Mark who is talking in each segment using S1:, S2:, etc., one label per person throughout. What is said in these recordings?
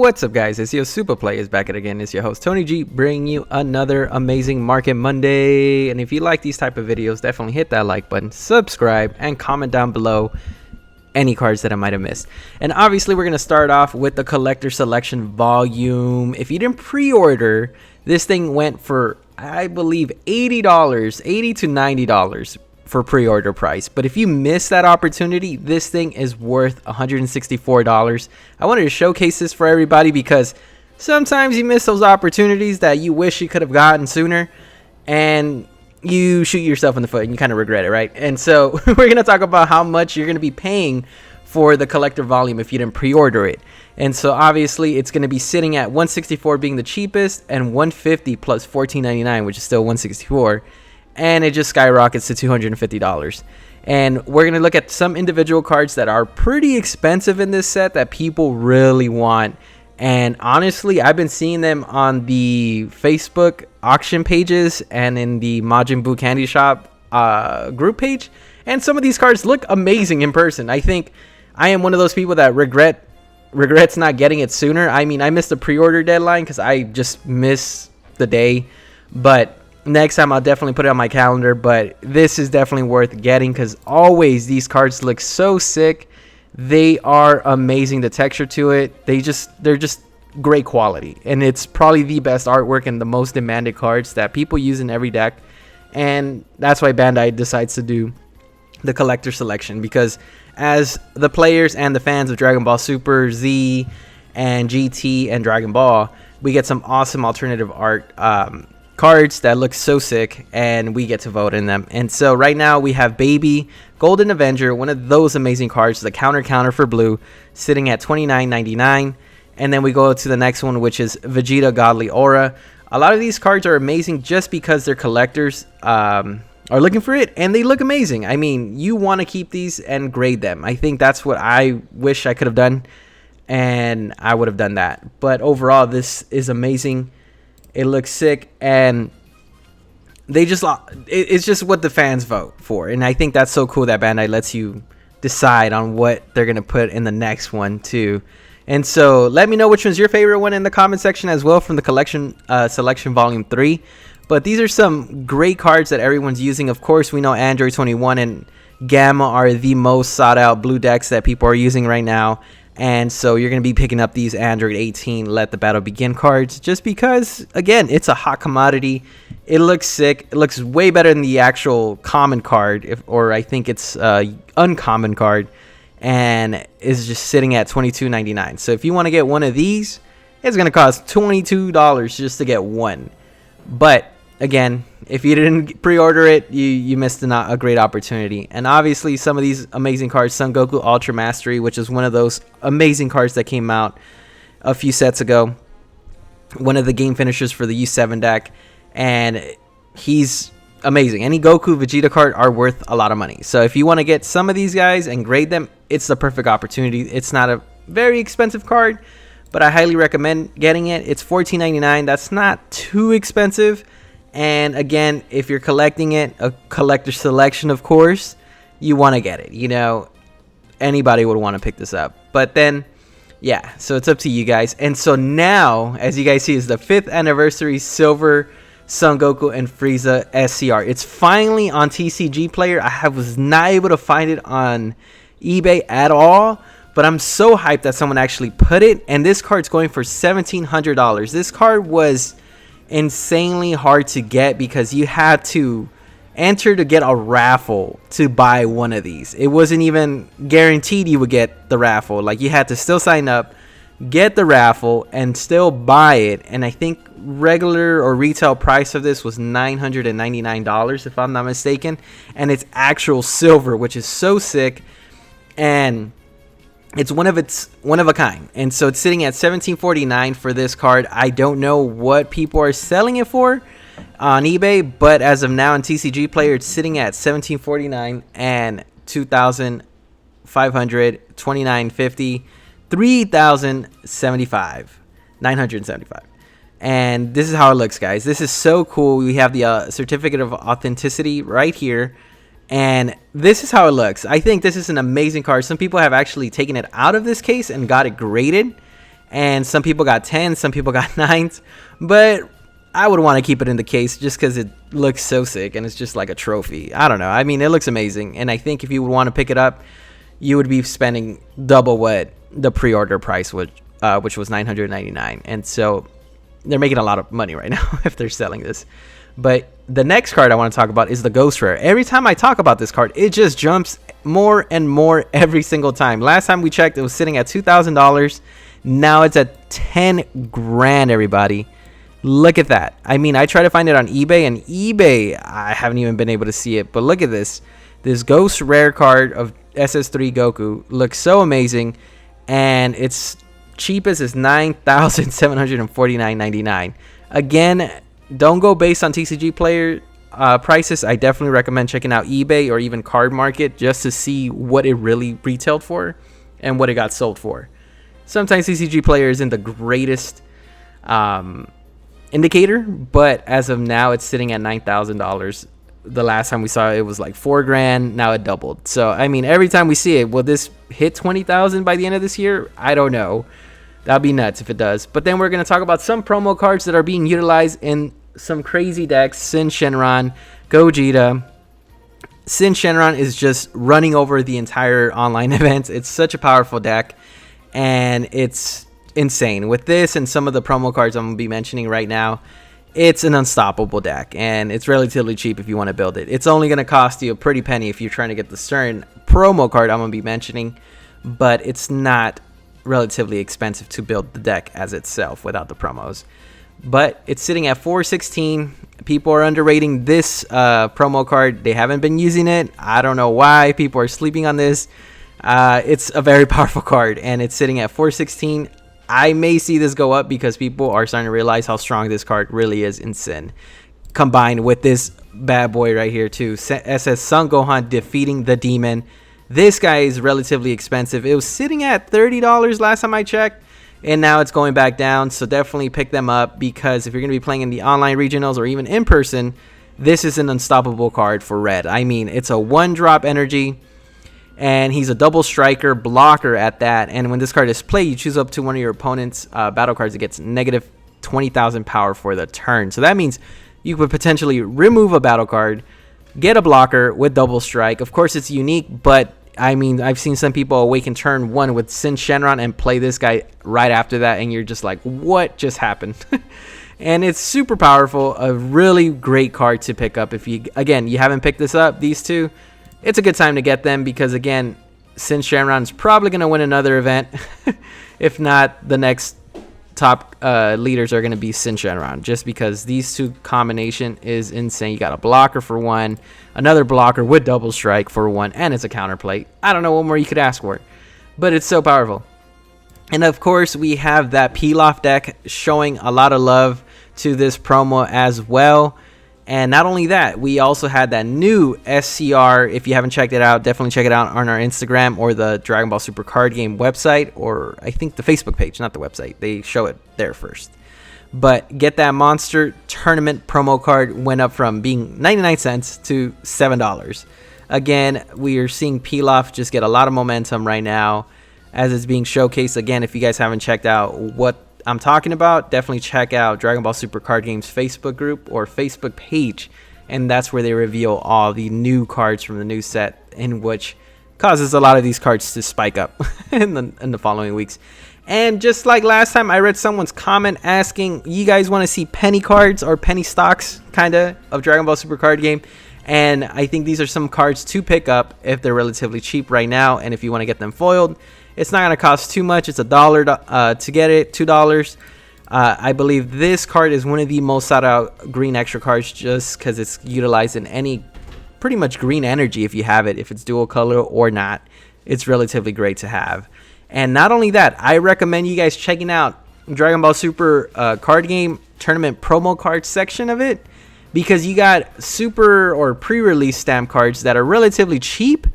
S1: What's up, guys? It's your Supah Playaz back at again. It's your host Tony G, bringing you another amazing Market Monday. And if you like these type of videos, definitely hit that like button, subscribe, and comment down below any cards that I might have missed. And obviously, we're gonna start off with the collector selection volume. If you didn't pre-order, this thing went for, I believe, $80, $80 to $90 for pre-order price. But if you miss that opportunity, this thing is worth $164. I wanted to showcase this for everybody because sometimes you miss those opportunities that you wish you could have gotten sooner, and you shoot yourself in the foot and you kind of regret it, right? And so we're going to talk about how much you're going to be paying for the collector volume if you didn't pre-order it. And so obviously it's going to be sitting at $164 being the cheapest, and $150 plus $14.99, which is still $164. And it just skyrockets to $250. And we're going to look at some individual cards that are pretty expensive in this set that people really want. And honestly, I've been seeing them on the Facebook auction pages and in the Majin Buu Candy Shop group page. And some of these cards look amazing in person. I think I am one of those people that regrets not getting it sooner. I mean, I missed the pre-order deadline because I just missed the day. But next time I'll definitely put it on my calendar. But this is definitely worth getting because always these cards look so sick. They are amazing. The texture to it, they're just great quality, and it's probably the best artwork and the most demanded cards that people use in every deck. And that's why Bandai decides to do the collector selection, because as the players and the fans of Dragon Ball Super, Z, and GT, and Dragon Ball, we get some awesome alternative art cards that look so sick, and we get to vote in them. And so right now we have Baby Golden Avenger, one of those amazing cards, the counter for blue, sitting at $29.99. And then we go to the next one, which is Vegeta Godly Aura. A lot of these cards are amazing just because their collectors are looking for it, and they look amazing. I mean, you want to keep these and grade them. I think that's what I wish I could have done, and I would have done that. But overall, this is amazing. It looks sick, and it's just what the fans vote for. And I think that's so cool that Bandai lets you decide on what they're going to put in the next one too. And so let me know which one's your favorite one in the comment section as well from the collection selection volume 3. But these are some great cards that everyone's using. Of course, we know Android 21 and Gamma are the most sought out blue decks that people are using right now. And so you're going to be picking up these Android 18 Let the Battle Begin cards just because, again, it's a hot commodity. It looks sick. It looks way better than the actual common card, or I think it's uncommon card, and is just sitting at $22.99. So if you want to get one of these, it's going to cost $22 just to get one. But again, if you didn't pre-order it, you missed a great opportunity. And obviously, some of these amazing cards, Son Goku Ultra Mastery, which is one of those amazing cards that came out a few sets ago. One of the game finishers for the U7 deck. And he's amazing. Any Goku Vegeta card are worth a lot of money. So if you want to get some of these guys and grade them, it's the perfect opportunity. It's not a very expensive card, but I highly recommend getting it. It's $14.99. That's not too expensive. And again, if you're collecting it, a collector selection, of course, you want to get it. You know, anybody would want to pick this up. But then, yeah, so it's up to you guys. And so now, as you guys see, is the 5th anniversary Silver Son Goku and Frieza SCR. It's finally on TCG Player. I was not able to find it on eBay at all, but I'm so hyped that someone actually put it. And this card's going for $1,700. This card was insanely hard to get because you had to enter to get a raffle to buy one of these. It wasn't even guaranteed you would get the raffle. Like, you had to still sign up, get the raffle, and still buy it. And I think regular or retail price of this was $999 if I'm not mistaken, and it's actual silver, which is so sick. And it's one of a kind, and so it's sitting at $17.49 for this card. I don't know what people are selling it for on eBay, but as of now in TCG Player, it's sitting at $17.49 and $2,500, $29.50, $3,075, $975. And this is how it looks, guys. This is so cool. We have the certificate of authenticity right here. And this is how it looks. I think this is an amazing card. Some people have actually taken it out of this case and got it graded. and some people got 10s, some people got 9s, but I would want to keep it in the case just because it looks so sick and it's just like a trophy. I don't know. I mean, it looks amazing, and I think if you would want to pick it up, you would be spending double what the pre-order price was, which was $999. And so they're making a lot of money right now if they're selling this. But the next card I want to talk about is the Ghost Rare. Every time I talk about this card, it just jumps more and more every single time. Last time we checked, it was sitting at $2,000. Now it's at 10 grand, everybody. Look at that. I mean, I try to find it on eBay, and eBay, I haven't even been able to see it. But look at this. This Ghost Rare card of SS3 Goku looks so amazing, and its cheapest is $9,749.99. Again, don't go based on TCG player prices. I definitely recommend checking out eBay or even Card Market just to see what it really retailed for and what it got sold for. Sometimes TCG player isn't the greatest indicator, but as of now, it's sitting at $9,000. The last time we saw it was like $4 grand. Now it doubled. So I mean, every time we see it, will this hit 20,000 by the end of this year? I don't know. That'd be nuts if it does. But then we're going to talk about some promo cards that are being utilized in some crazy decks. Sin Shenron, Gogeta. Sin Shenron is just running over the entire online events. It's such a powerful deck, and it's insane. With this and some of the promo cards I'm going to be mentioning right now, it's an unstoppable deck, and it's relatively cheap if you want to build it. It's only going to cost you a pretty penny if you're trying to get the certain promo card I'm going to be mentioning, but it's not relatively expensive to build the deck as itself without the promos. But it's sitting at 416. People are underrating this promo card. They haven't been using it. I don't know why people are sleeping on this. It's a very powerful card, and it's sitting at 416. I may see this go up because people are starting to realize how strong this card really is in Sin. Combined with this bad boy right here too. SS Son Gohan defeating the demon. This guy is relatively expensive. It was sitting at $30 last time I checked, and now it's going back down. So definitely pick them up, because if you're going to be playing in the online regionals or even in person, this is an unstoppable card for red. I mean, it's a 1-drop energy, and he's a double striker blocker at that. And when this card is played, you choose up to one of your opponent's battle cards that gets negative 20,000 power for the turn. So that means you could potentially remove a battle card, get a blocker with double strike. Of course, it's unique, but I mean, I've seen some people awaken turn 1 with Sin Shenron and play this guy right after that, and you're just like, what just happened? And it's super powerful, a really great card to pick up. If you haven't picked this up, these two, it's a good time to get them, because again, Sin Shenron is probably going to win another event. If not, the next top leaders are going to be Sin Shenron, just because these two combination is insane. You got a blocker for 1, another blocker with double strike for 1, and it's a counterplate. I don't know what more you could ask for, but it's so powerful. And of course, we have that Pilaf deck showing a lot of love to this promo as well. And not only that, we also had that new SCR. If you haven't checked it out, definitely check it out on our Instagram or the Dragon Ball Super card game website, or I think the Facebook page, not the website. They show it there first. But get that Monster Tournament promo card. Went up from being 99 cents to $7. Again, we are seeing Pilaf just get a lot of momentum right now as it's being showcased. Again, if you guys haven't checked out what I'm talking about, definitely check out Dragon Ball Super Card Games Facebook group or Facebook page, and that's where they reveal all the new cards from the new set, in which causes a lot of these cards to spike up in the following weeks. And just like last time, I read someone's comment asking, you guys want to see penny cards or penny stocks kind of Dragon Ball Super Card Game? And I think these are some cards to pick up if they're relatively cheap right now, and if you want to get them foiled, it's not going to cost too much. It's $1 to get it, $2. I believe this card is one of the most sought out green extra cards, just because it's utilized in any pretty much green energy. If you have it, if it's dual color or not, it's relatively great to have. And not only that, I recommend you guys checking out Dragon Ball Super card game tournament promo card section of it, because you got super or pre-release stamp cards that are relatively cheap.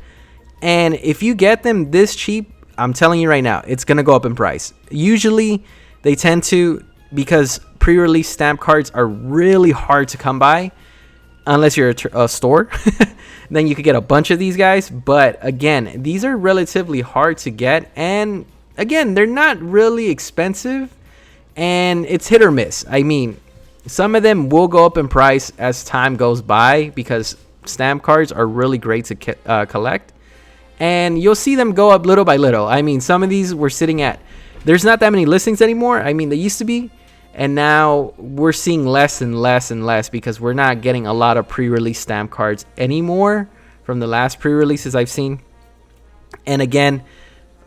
S1: And if you get them this cheap, I'm telling you right now, it's going to go up in price. Usually they tend to, because pre-release stamp cards are really hard to come by unless you're a store. Then you could get a bunch of these guys. But again, these are relatively hard to get, and again, they're not really expensive, and it's hit or miss. I mean, some of them will go up in price as time goes by because stamp cards are really great to collect, and you'll see them go up little by little. I mean, some of these we're sitting at, there's not that many listings anymore. I mean, they used to be, and now we're seeing less and less and less because we're not getting a lot of pre-release stamp cards anymore from the last pre-releases I've seen. And again,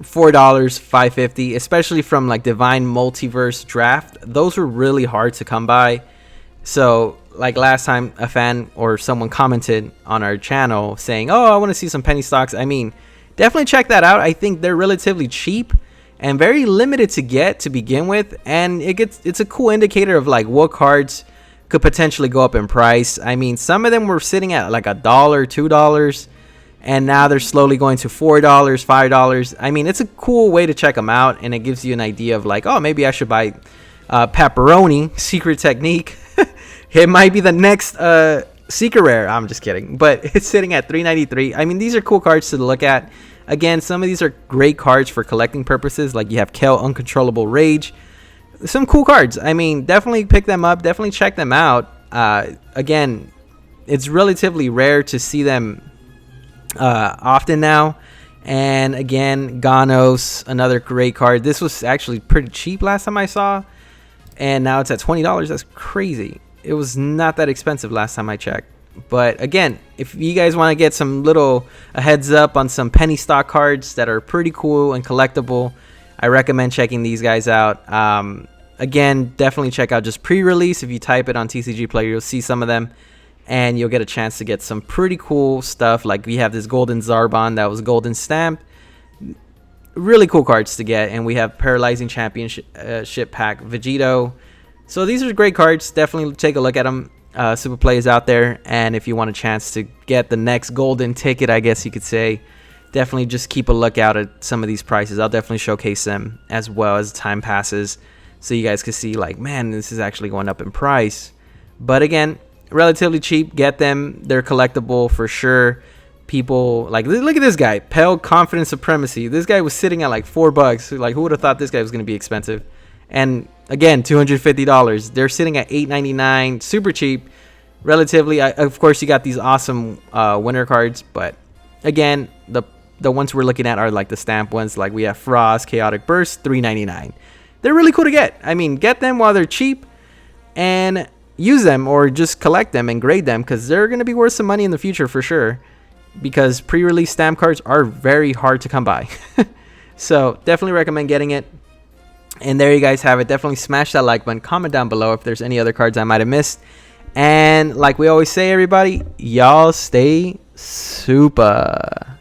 S1: $4, $5.50, especially from like Divine Multiverse Draft, those were really hard to come by. So like last time, a fan or someone commented on our channel saying, oh, I want to see some penny stocks. I mean, definitely check that out. I think they're relatively cheap and very limited to get to begin with, and it's a cool indicator of like what cards could potentially go up in price. I mean, some of them were sitting at like $1, $2, and now they're slowly going to $4, $5. I mean, it's a cool way to check them out, and it gives you an idea of like, oh, maybe I should buy Pepperoni Secret Technique. It might be the next secret rare. I'm just kidding, but it's sitting at $3.93. I mean, these are cool cards to look at. Again, some of these are great cards for collecting purposes. Like you have Kel Uncontrollable Rage. Some cool cards. I mean, definitely pick them up. Definitely check them out. Again, it's relatively rare to see them often now. And again, Ganos, another great card. This was actually pretty cheap last time I saw, and now it's at $20. That's crazy. It was not that expensive last time I checked. But again, if you guys want to get some little heads up on some penny stock cards that are pretty cool and collectible, I recommend checking these guys out. Again, definitely check out just pre-release. If you type it on TCG Player, you'll see some of them, and you'll get a chance to get some pretty cool stuff. Like we have this golden Zarbon that was golden stamped. Really cool cards to get. And we have Paralyzing Championship Pack Vegito. So these are great cards. Definitely take a look at them. Supah Playaz out there, and if you want a chance to get the next golden ticket, I guess you could say, definitely just keep a lookout at some of these prices. I'll definitely showcase them as well as time passes, so you guys can see like, man, this is actually going up in price. But again, relatively cheap. Get them. They're collectible for sure. People like, look at this guy, Pale Confidence Supremacy. This guy was sitting at like $4. Like, who would have thought this guy was going to be expensive? And again, $250. They're sitting at $8.99, super cheap, relatively. Of course, you got these awesome winner cards, but again, the ones we're looking at are like the stamp ones. Like we have Frost, Chaotic Burst, $3.99. They're really cool to get. I mean, get them while they're cheap and use them, or just collect them and grade them, because they're going to be worth some money in the future for sure, because pre-release stamp cards are very hard to come by. So definitely recommend getting it. And there you guys have it. Definitely smash that like button. Comment down below if there's any other cards I might have missed. And like we always say, everybody, y'all stay super.